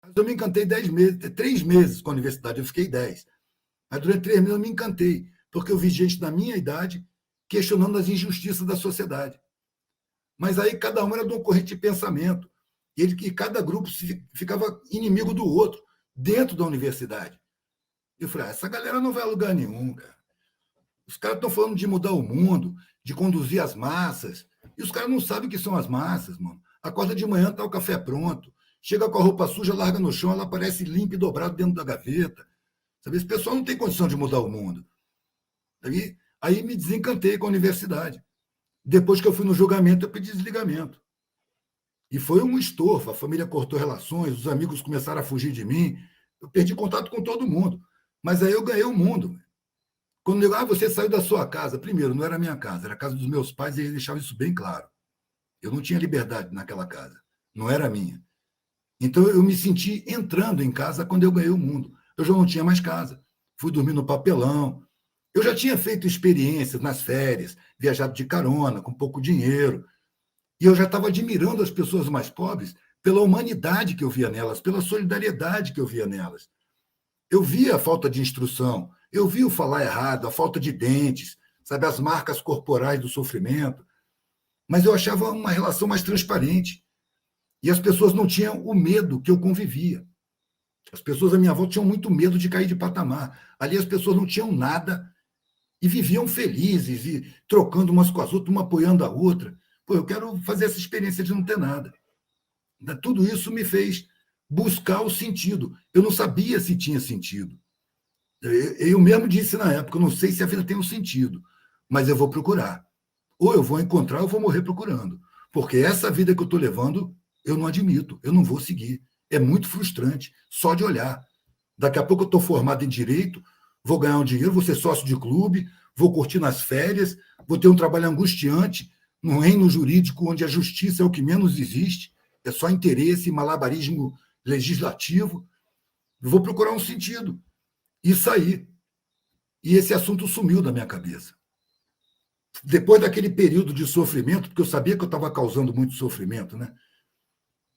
Mas eu me encantei 10 meses, 3 meses com a universidade, eu fiquei 10. Mas durante 3 meses eu me encantei, porque eu vi gente da minha idade questionando as injustiças da sociedade. Mas aí cada um era de uma corrente de pensamento. E cada grupo ficava inimigo do outro dentro da universidade. Eu falei, essa galera não vai a lugar nenhum, cara. Os caras estão falando de mudar o mundo, de conduzir as massas. E os caras não sabem o que são as massas, mano. Acorda de manhã, tá o café pronto. Chega com a roupa suja, larga no chão, ela aparece limpa e dobrada dentro da gaveta. Sabe? Esse pessoal não tem condição de mudar o mundo. Aí me desencantei com a universidade. Depois que eu fui no julgamento, eu pedi desligamento. E foi um estorvo. A família cortou relações, os amigos começaram a fugir de mim. Eu perdi contato com todo mundo. Mas aí eu ganhei o mundo. Quando eu digo, você saiu da sua casa. Primeiro, não era a minha casa, era a casa dos meus pais e eles deixavam isso bem claro. Eu não tinha liberdade naquela casa. Não era minha. Então eu me senti entrando em casa quando eu ganhei o mundo. Eu já não tinha mais casa. Fui dormir no papelão. Eu já tinha feito experiências nas férias, viajado de carona, com pouco dinheiro. E eu já estava admirando as pessoas mais pobres pela humanidade que eu via nelas, pela solidariedade que eu via nelas. Eu via a falta de instrução, eu via o falar errado, a falta de dentes, sabe, as marcas corporais do sofrimento. Mas eu achava uma relação mais transparente. E as pessoas não tinham o medo que eu convivia. As pessoas à minha volta tinham muito medo de cair de patamar. Ali as pessoas não tinham nada e viviam felizes, e trocando umas com as outras, uma apoiando a outra. Pô, eu quero fazer essa experiência de não ter nada. Tudo isso me fez buscar o sentido. Eu não sabia se tinha sentido. Eu mesmo disse na época, eu não sei se a vida tem um sentido, mas eu vou procurar. Ou eu vou encontrar, ou eu vou morrer procurando. Porque essa vida que eu estou levando, eu não admito, eu não vou seguir. É muito frustrante, só de olhar. Daqui a pouco eu estou formado em direito, vou ganhar um dinheiro, vou ser sócio de clube, vou curtir nas férias, vou ter um trabalho angustiante num reino jurídico onde a justiça é o que menos existe, é só interesse e malabarismo legislativo. Vou procurar um sentido e sair. E esse assunto sumiu da minha cabeça. Depois daquele período de sofrimento, porque eu sabia que eu estava causando muito sofrimento, né?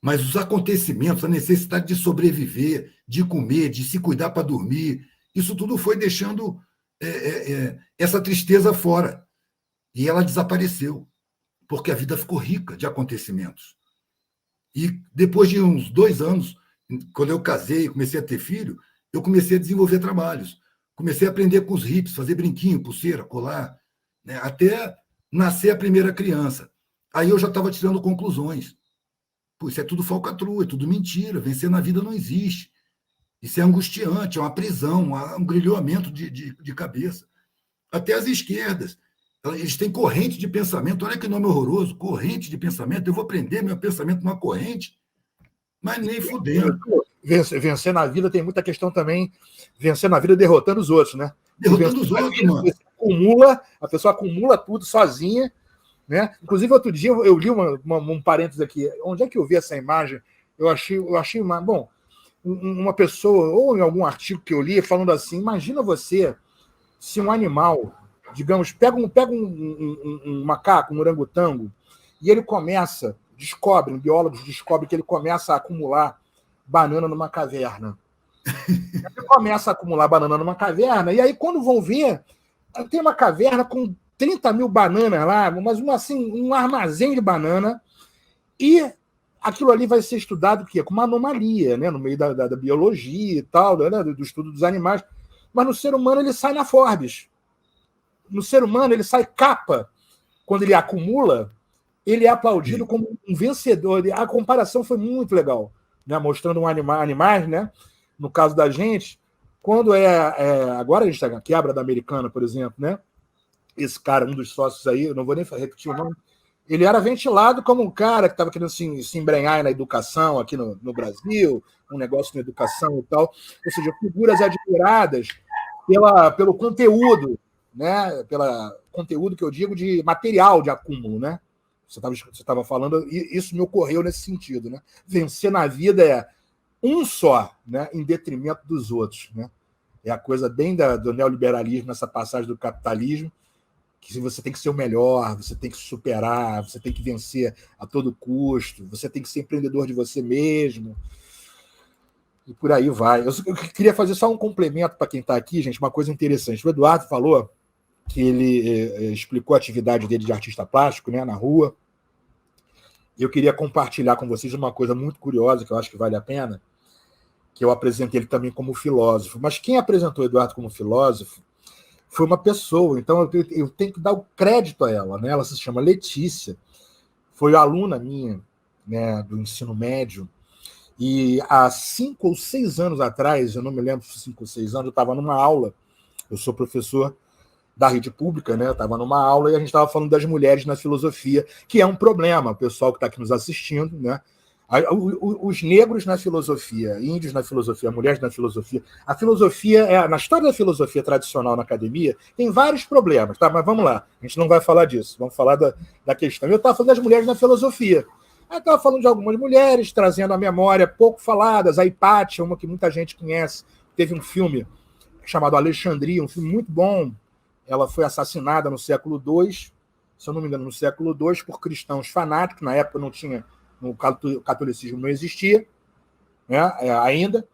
Mas os acontecimentos, a necessidade de sobreviver, de comer, de se cuidar para dormir, isso tudo foi deixando essa tristeza fora. E ela desapareceu, porque a vida ficou rica de acontecimentos. E depois de uns 2 anos, quando eu casei e comecei a ter filho, eu comecei a desenvolver trabalhos. Comecei a aprender com os hips, fazer brinquinho, pulseira, colar, né? Até nascer a primeira criança. Aí eu já estava tirando conclusões. Pô, isso é tudo falcatrua, é tudo mentira. Vencer na vida não existe. Isso é angustiante, é uma prisão, um grilhoamento de cabeça. Até as esquerdas. Eles têm corrente de pensamento. Olha que nome horroroso, corrente de pensamento. Eu vou prender meu pensamento numa corrente, mas nem fudendo. Vencer na vida tem muita questão também. Vencer na vida derrotando os outros, né? Derrotando os outros, vida, mano. A pessoa acumula tudo sozinha. Né? Inclusive, outro dia eu li um parênteses aqui. Onde é que eu vi essa imagem? Eu achei uma pessoa, ou em algum artigo que eu li, falando assim: imagina você se um animal, digamos, pega um macaco, um orangotango, e ele biólogos descobrem que ele começa a acumular banana numa caverna. Ele começa a acumular banana numa caverna, e aí, quando vão ver, tem uma caverna com 30 mil bananas lá, mas um armazém de banana, e aquilo ali vai ser estudado com uma anomalia, né, no meio da biologia e tal, né, do estudo dos animais. Mas no ser humano ele sai na Forbes. No ser humano ele sai capa. Quando ele acumula, ele é aplaudido como um vencedor. A comparação foi muito legal, né, mostrando animais, né, no caso da gente, quando agora a gente está na quebra da Americana, por exemplo, né? Esse cara, um dos sócios aí, eu não vou nem repetir o nome, ele era ventilado como um cara que estava querendo se embrenhar na educação aqui no Brasil, um negócio na educação e tal. Ou seja, figuras admiradas pelo conteúdo, né? Pelo conteúdo que eu digo de material de acúmulo, né? Você estava falando, e isso me ocorreu nesse sentido, né? Vencer na vida é um só, né? Em detrimento dos outros, né? É a coisa bem do neoliberalismo, nessa passagem do capitalismo, que você tem que ser o melhor, você tem que superar, você tem que vencer a todo custo, você tem que ser empreendedor de você mesmo. e por aí vai. Eu queria fazer só um complemento para quem está aqui, gente, uma coisa interessante. O Eduardo falou que ele explicou a atividade dele de artista plástico, né, na rua. Eu queria compartilhar com vocês uma coisa muito curiosa, que eu acho que vale a pena, que eu apresentei ele também como filósofo. Mas quem apresentou o Eduardo como filósofo foi uma pessoa, então eu tenho que dar o crédito a ela, né? Ela se chama Letícia, foi aluna minha, né, do ensino médio, e há 5 ou 6 anos atrás, eu não me lembro se 5 ou 6 anos, eu estava numa aula, eu sou professor da rede pública, né? Eu estava numa aula e a gente estava falando das mulheres na filosofia, que é um problema, o pessoal que está aqui nos assistindo, né? Os negros na filosofia, índios na filosofia, mulheres na filosofia. A filosofia, na história da filosofia tradicional na academia, tem vários problemas, tá? Mas vamos lá, a gente não vai falar disso, vamos falar da questão. Eu estava falando das mulheres na filosofia. Eu estava falando de algumas mulheres, trazendo à memória pouco faladas. A Hipátia, uma que muita gente conhece, teve um filme chamado Alexandria, um filme muito bom. Ela foi assassinada no século II, se eu não me engano, no século II, por cristãos fanáticos. Na época não tinha, o catolicismo não existia, né, ainda,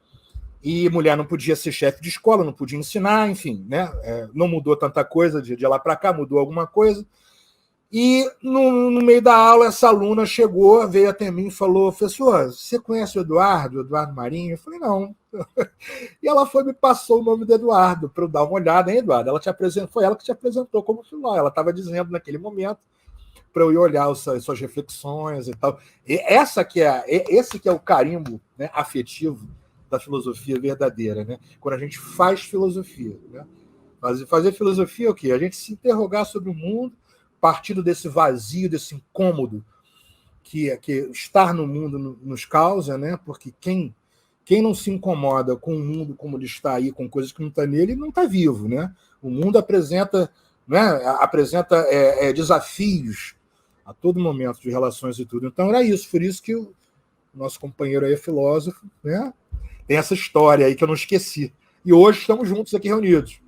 e mulher não podia ser chefe de escola, não podia ensinar, enfim, né, não mudou tanta coisa de lá para cá, mudou alguma coisa. E no meio da aula, essa aluna chegou, veio até mim e falou: professor, você conhece o Eduardo Marinho? Eu falei: não. E ela me passou o nome do Eduardo para eu dar uma olhada, hein, Eduardo? Foi ela que te apresentou como filósofo. Ela estava dizendo naquele momento para eu ir olhar as suas reflexões e tal. E esse que é o carimbo, né, afetivo da filosofia verdadeira, né? Quando a gente faz filosofia, né? Fazer filosofia é o quê? A gente se interrogar sobre o mundo, partindo desse vazio, desse incômodo que estar no mundo nos causa, né? Porque quem não se incomoda com o mundo como ele está aí, com coisas que não estão nele, não está vivo, né? O mundo apresenta, né, desafios a todo momento de relações e tudo. Então era isso, por isso que o nosso companheiro aí é filósofo, né? Tem essa história aí que eu não esqueci. E hoje estamos juntos aqui reunidos.